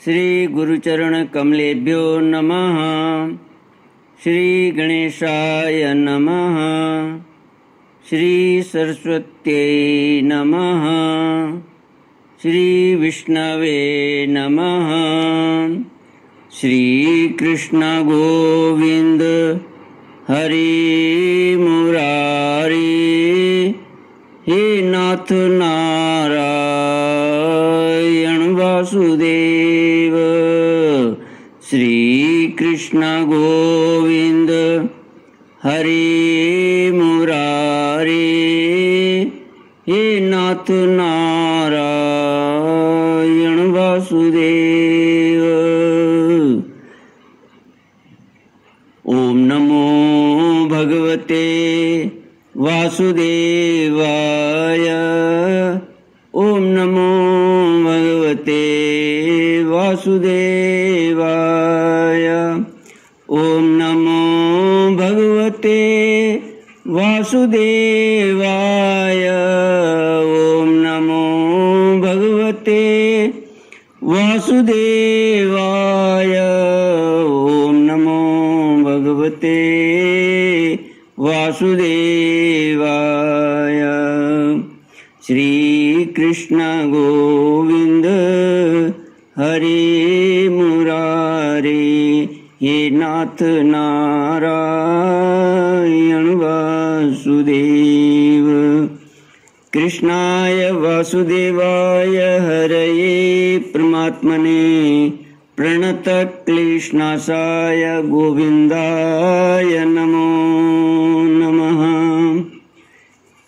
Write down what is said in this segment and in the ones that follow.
श्री गुरुचरण कमलेभ्यो नमः। श्री गणेशाय नमः। श्री सरस्वत्यै नमः। श्री विष्णवे नमः। श्री कृष्ण गोविंद हरि मुरारी हे नाथ नारायण वासुदेव। श्री कृष्ण गोविंद हरि मुरारी हे नाथ नारायण वासुदेव। ओम नमो भगवते वासुदेवाय। ओम नमो भगवते वासुदेवाय। ओम नमो भगवते वासुदेवाय। ओम नमो भगवते वासुदेवाय। ओम नमो भगवते वासुदेवाय। श्री कृष्ण गोविंद हरि मुरारी हे नाथ नारायण वासुदेव। कृष्णाय वासुदेवाय हरये परमात्मने प्रणतक्लेशनाशाय गोविन्दाय नमो नमः।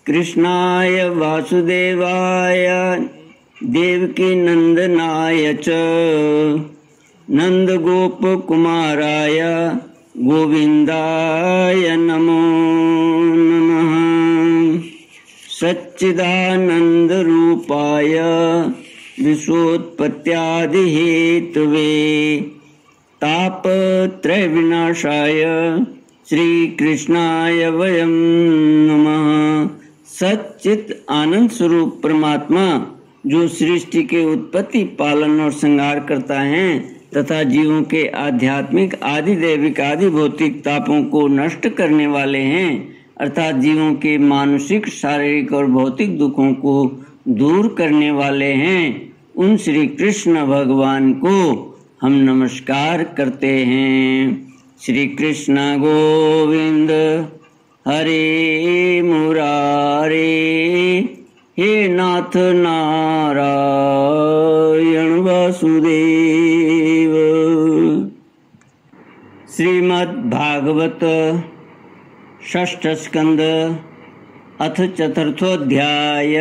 कृष्णाय वासुदेवाय देवकी नंदनाय च नंदगोपकुमाराय गोविन्दाय नमो नमः। सच्चिदानन्दरूपाय विश्वोत्पत्त्यादिहेतवे तापत्रयविनाशाय श्रीकृष्णाय वयं नमः। सच्चित आनंद स्वरूप परमात्मा जो सृष्टि के उत्पत्ति, पालन और संहार करता है तथा जीवों के आध्यात्मिक, आदि दैविक, आदि भौतिक तापों को नष्ट करने वाले हैं, अर्थात जीवों के मानसिक, शारीरिक और भौतिक दुखों को दूर करने वाले हैं, उन श्री कृष्ण भगवान को हम नमस्कार करते हैं। श्री कृष्ण गोविंद हरे मुरारे हे नाथ नारायण वासुदेव। श्रीमद् भागवत षष्ठ स्कंद अथ चतुर्थोऽध्याय।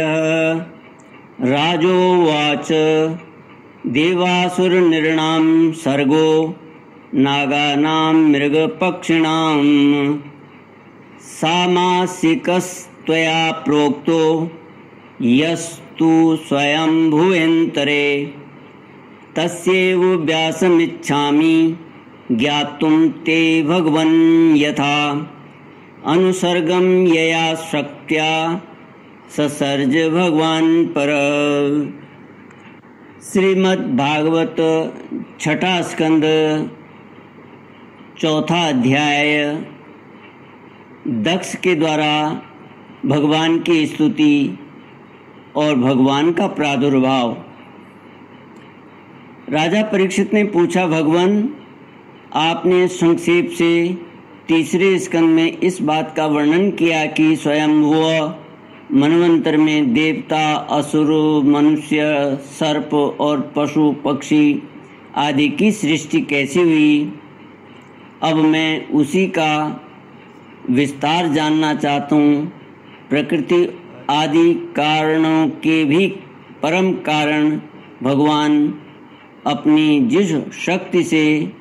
राजोवाच देवासुर निर्णाम सर्गो नागानां मृगपक्षिणां सामासिकस्त्वया प्रोक्तो यस्तु स्वयंभुवेन्तरे तस्यैव व्यासमिच्छामि ज्ञातुं ते भगवन् यथा अनुसर्गं यया शक्त्या ससर्ज भगवान पर। श्रीमद् भागवत छठा स्कंद चौथा अध्याय। दक्ष के द्वारा भगवान की स्तुति और भगवान का प्रादुर्भाव। राजा परीक्षित ने पूछा, भगवान आपने संक्षेप से तीसरे स्कंद में इस बात का वर्णन किया कि स्वयंभुव मनवंतर में देवता, असुर, मनुष्य, सर्प और पशु पक्षी आदि की सृष्टि कैसी हुई। अब मैं उसी का विस्तार जानना चाहता हूँ। प्रकृति आदि कारणों के भी परम कारण भगवान अपनी जिस शक्ति से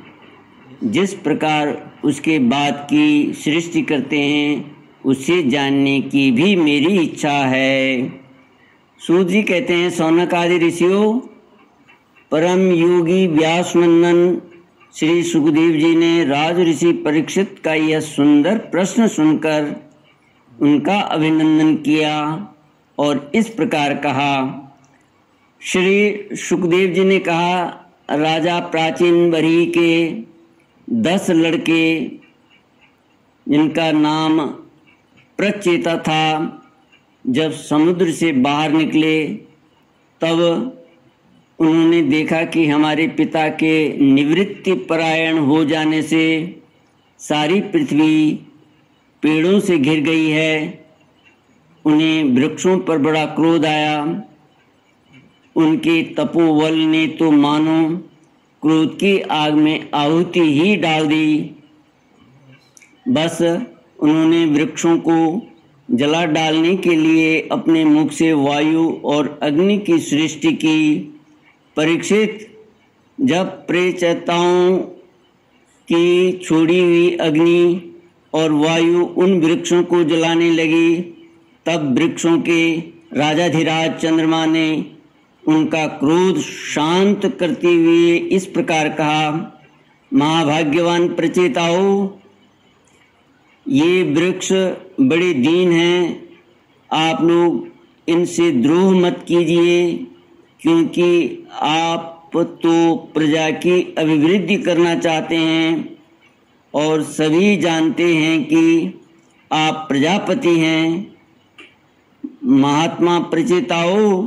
जिस प्रकार उसके बाद की सृष्टि करते हैं, उसे जानने की भी मेरी इच्छा है। सूत जी कहते हैं, शौनक आदि ऋषियों, परम योगी व्यासनंदन श्री सुखदेव जी ने राज ऋषि परीक्षित का यह सुंदर प्रश्न सुनकर उनका अभिनंदन किया और इस प्रकार कहा। श्री सुखदेव जी ने कहा, राजा प्राचीन बरही के 10 लड़के जिनका नाम प्रचेता था, जब समुद्र से बाहर निकले तब उन्होंने देखा कि हमारे पिता के निवृत्ति परायण हो जाने से सारी पृथ्वी पेड़ों से घिर गई है। उन्हें वृक्षों पर बड़ा क्रोध आया। उनके तपोबल ने तो मानो क्रोध की आग में आहुति ही डाल दी। बस उन्होंने वृक्षों को जला डालने के लिए अपने मुख से वायु और अग्नि की सृष्टि की। परीक्षित, जब प्रेचेताओं की छोड़ी हुई अग्नि और वायु उन वृक्षों को जलाने लगी, तब वृक्षों के राजाधिराज चंद्रमा ने उनका क्रोध शांत करते हुए इस प्रकार कहा, महाभाग्यवान प्रचेताओं, ये वृक्ष बड़े दीन हैं, आप लोग इनसे द्रोह मत कीजिए, क्योंकि आप तो प्रजा की अभिवृद्धि करना चाहते हैं और सभी जानते हैं कि आप प्रजापति हैं। महात्मा प्रचेताओं,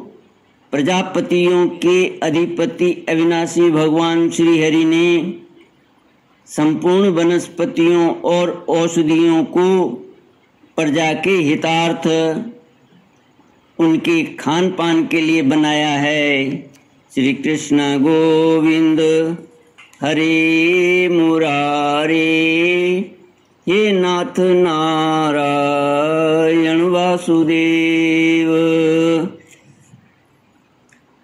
प्रजापतियों के अधिपति अविनाशी भगवान श्री हरि ने संपूर्ण वनस्पतियों और औषधियों को प्रजा के हितार्थ उनके खान पान के लिए बनाया है। श्री कृष्ण गोविंद हरे मुरारे, हे नाथ नारायण वासुदेव।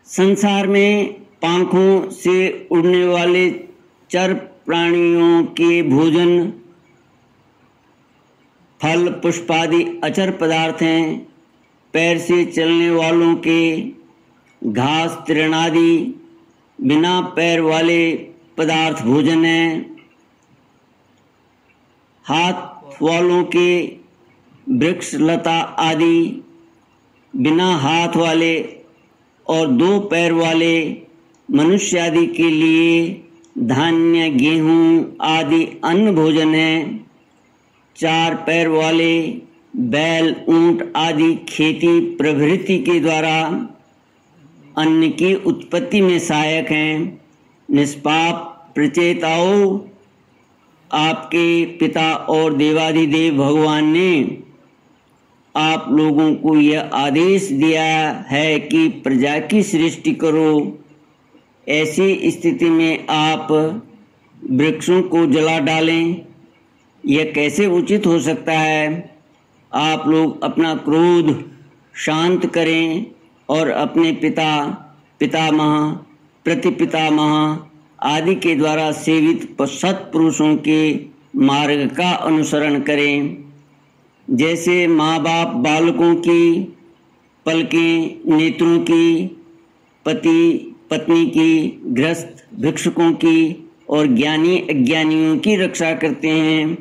संसार में पंखों से उड़ने वाले चर प्राणियों के भोजन फल पुष्पादि अचर पदार्थ हैं। पैर से चलने वालों के घास तृणादि बिना पैर वाले पदार्थ भोजन है। हाथ वालों के वृक्ष लता आदि बिना हाथ वाले और 2 पैर वाले मनुष्य आदि के लिए धान्य गेहूं आदि अन्न भोजन है। 4 पैर वाले बैल ऊंट आदि खेती प्रभृति के द्वारा अन्न की उत्पत्ति में सहायक हैं। निष्पाप प्रचेताओं, आपके पिता और देवाधिदेव भगवान ने आप लोगों को यह आदेश दिया है कि प्रजा की सृष्टि करो। ऐसी स्थिति में आप वृक्षों को जला डालें, यह कैसे उचित हो सकता है? आप लोग अपना क्रोध शांत करें और अपने पिता, पितामह, प्रतिपितामह आदि के द्वारा सेवित सत्पुरुषों के मार्ग का अनुसरण करें। जैसे माँ बाप बालकों की, पलकें नेत्रों की, पति पत्नी की, गृहस्थ भिक्षुकों की और ज्ञानी अज्ञानियों की रक्षा करते हैं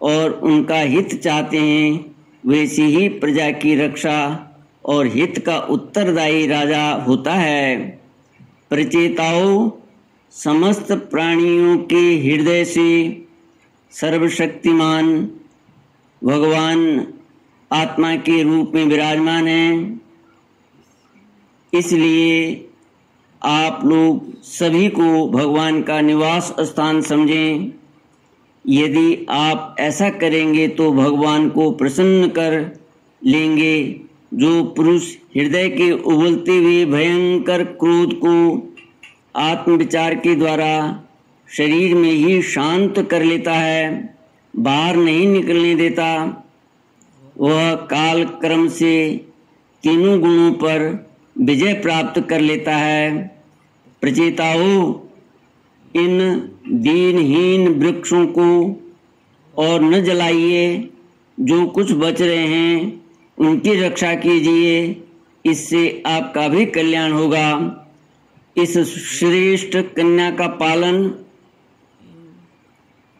और उनका हित चाहते हैं, वैसे ही प्रजा की रक्षा और हित का उत्तरदायी राजा होता है। प्रचेताओं, समस्त प्राणियों के हृदय से सर्वशक्तिमान भगवान आत्मा के रूप में विराजमान हैं। इसलिए आप लोग सभी को भगवान का निवास स्थान समझें। यदि आप ऐसा करेंगे तो भगवान को प्रसन्न कर लेंगे। जो पुरुष हृदय के उबलते हुए भयंकर क्रोध को आत्मविचार के द्वारा शरीर में ही शांत कर लेता है, बाहर नहीं निकलने देता, वह काल क्रम से तीनों गुणों पर विजय प्राप्त कर लेता है। प्रचेताओं, इन दीनहीन वृक्षों को और न जलाइए। जो कुछ बच रहे हैं उनकी रक्षा कीजिए, इससे आपका भी कल्याण होगा। इस श्रेष्ठ कन्या का पालन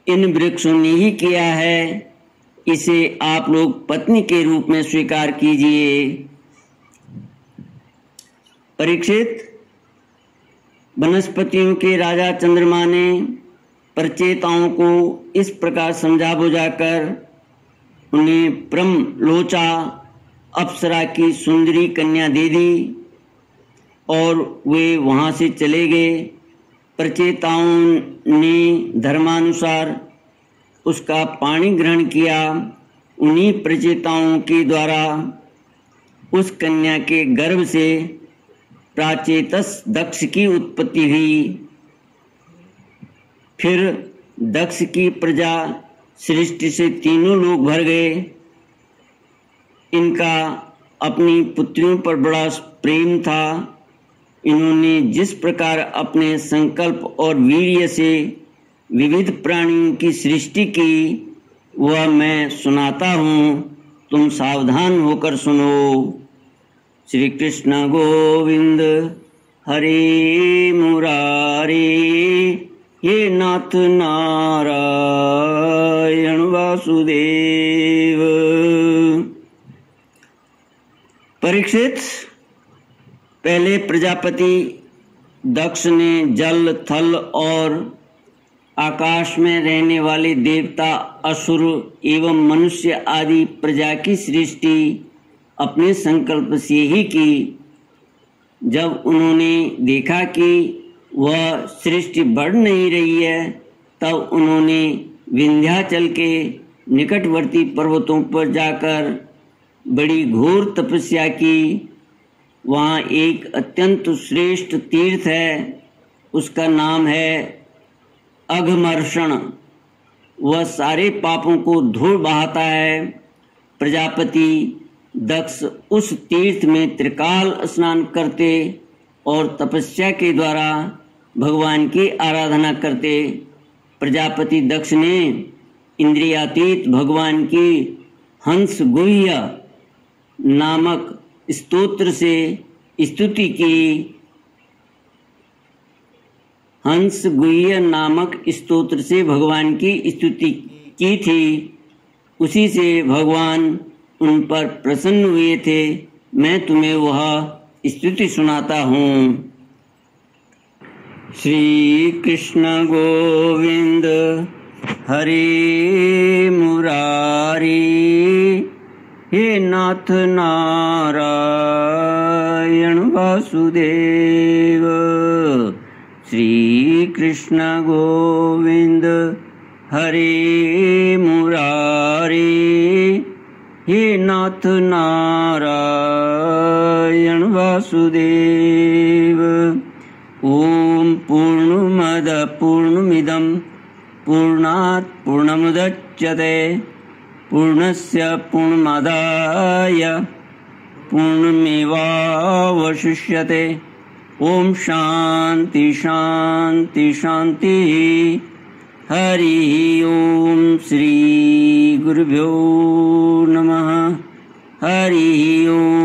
इन वृक्षों ने ही किया है, इसे आप लोग पत्नी के रूप में स्वीकार कीजिए। परीक्षित, वनस्पतियों के राजा चंद्रमा ने प्रचेताओं को इस प्रकार समझा बुझाकर उन्हें ब्रह्मलोचा अप्सरा की सुंदरी कन्या दे दी और वे वहां से चले गए। प्रचेताओं ने धर्मानुसार उसका पानी ग्रहण किया। उन्हीं प्रचेताओं के द्वारा उस कन्या के गर्भ से प्राचेतस दक्ष की उत्पत्ति हुई। फिर दक्ष की प्रजा सृष्टि से तीनों लोग भर गए। इनका अपनी पुत्रियों पर बड़ा प्रेम था। इन्होंने जिस प्रकार अपने संकल्प और वीर्य से विविध प्राणियों की सृष्टि की वह मैं सुनाता हूँ, तुम सावधान होकर सुनो। श्री कृष्ण गोविंद हरे मुरारी, हे नाथ नारायण वासुदेव। परीक्षित, पहले प्रजापति दक्ष ने जल, थल और आकाश में रहने वाले देवता, असुर एवं मनुष्य आदि प्रजा की सृष्टि अपने संकल्प से ही की। जब उन्होंने देखा कि वह सृष्टि बढ़ नहीं रही है, तब उन्होंने विंध्याचल के निकटवर्ती पर्वतों पर जाकर बड़ी घोर तपस्या की। वहाँ एक अत्यंत श्रेष्ठ तीर्थ है, उसका नाम है अघमर्षण। वह सारे पापों को धो बहाता है। प्रजापति दक्ष उस तीर्थ में त्रिकाल स्नान करते और तपस्या के द्वारा भगवान की आराधना करते। प्रजापति दक्ष ने इंद्रियातीत भगवान की हंस गुह्य नामक स्तोत्र से स्तुति की। हंस गुह्य नामक स्तोत्र से भगवान की स्तुति की थी। उसी से भगवान उन पर प्रसन्न हुए थे। मैं तुम्हें वह स्तुति सुनाता हूँ। श्री कृष्ण गोविंद हरे मुरारी, हे नाथ नारायण वासुदेव। श्री कृष्ण गोविंद हरे मुरारी, हे नाथ नारायण वासुदेव। ओम पूर्णमद पूर्णमिदं पूर्णात् पूर्णमुदच्यते पूर्णस्य पूर्णमादाय पूर्णमेवावशिष्यते। ओम शांति शांति शांति। हरि ओम। श्री गुरुभ्यो नमः। हरि ओम।